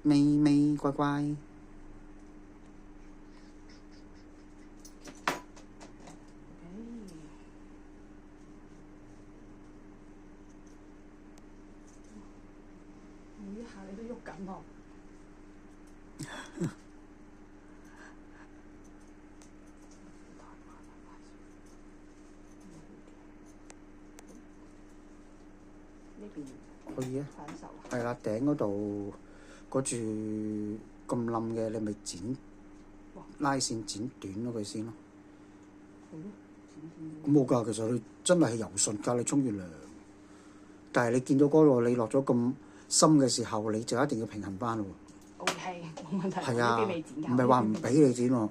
咪咪乖乖。每一下你都喐緊喎。呢邊可以啊。反手啊。係啦，頂嗰度嗰柱咁冧嘅，你咪剪拉線剪短咗佢先咯。好咯，咁冇㗎，其實你真係柔順㗎，你沖完涼。但係你見到嗰度你落咗咁深嘅時候，你就一定要平衡翻咯喎。OK，冇問題。係啊，呢邊未剪㗎。唔係話唔俾你剪喎。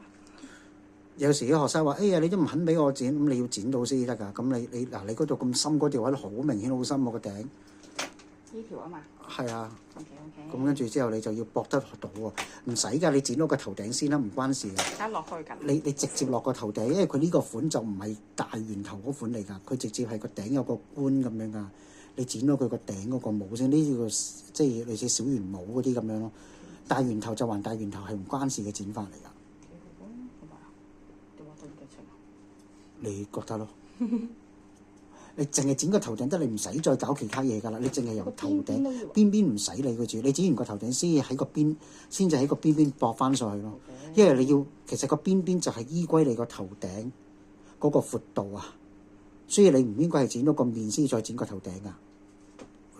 有時啲學生話：哎呀，你都唔肯俾我剪，咁你要剪到先得㗎。咁你嗰度咁深嗰條位好明顯好深喎個頂。呢條啊嘛。係啊。OK。咁跟住之後你就要駁得到喎，唔使㗎，你剪到個頭頂先啦，唔關事嘅。而家落去緊。你直接落個頭頂，因為佢呢個款就唔係大圓頭嗰款嚟㗎，佢直接係個頂有個冠咁樣㗎。你剪到佢個頂嗰個帽先，呢個即係類似小圓帽嗰啲咁樣咯。大圓頭就還大圓頭係唔關事嘅剪法嚟㗎。你覺得咯？你淨係剪個頭頂得，你唔使再搞其他嘢㗎啦。你淨係由頭頂邊邊唔使理佢住，你剪完個頭頂先喺個邊，先至喺個邊邊駁翻上去咯。因為你要其實個邊邊就係依歸你個頭頂嗰個闊度啊，所以你唔應該係剪到個面先再剪個頭頂㗎。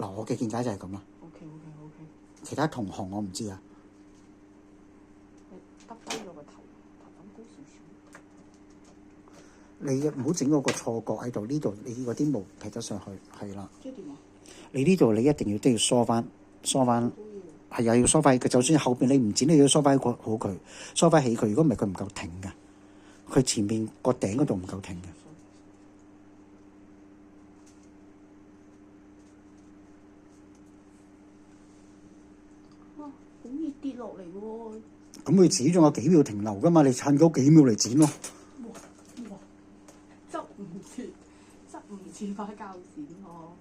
嗱，我嘅見解就係咁啦。OK。其他同行我唔知啊。耷低咗個頭咁高少少。你唔好整嗰個錯角喺度，呢度你嗰啲毛劈得上去，係啦。即係點啊？你呢度你一定要都要梳翻，係啊，要梳翻佢。就算後邊你唔剪，你要梳翻好佢，梳翻起佢。如果唔係，佢唔夠挺㗎。佢前面個頂嗰度唔夠挺嘅。哇！好易跌落嚟喎。咁佢始終有幾秒停留㗎嘛？你趁嗰幾秒嚟剪咯。哇！執唔切把鉸剪我。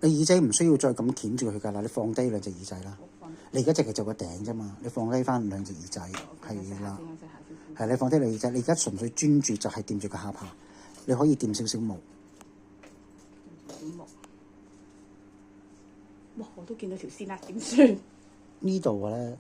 你耳仔唔需要再咁鉗住佢㗎啦，你放低兩隻耳仔啦。你而家淨係做個頂啫嘛，你放低翻兩隻耳仔，係啦。係你放低兩耳仔，你而家純粹專注就係掂住個下巴，你可以掂少少毛。哇！我都見到條線啦，點算？呢度嘅咧，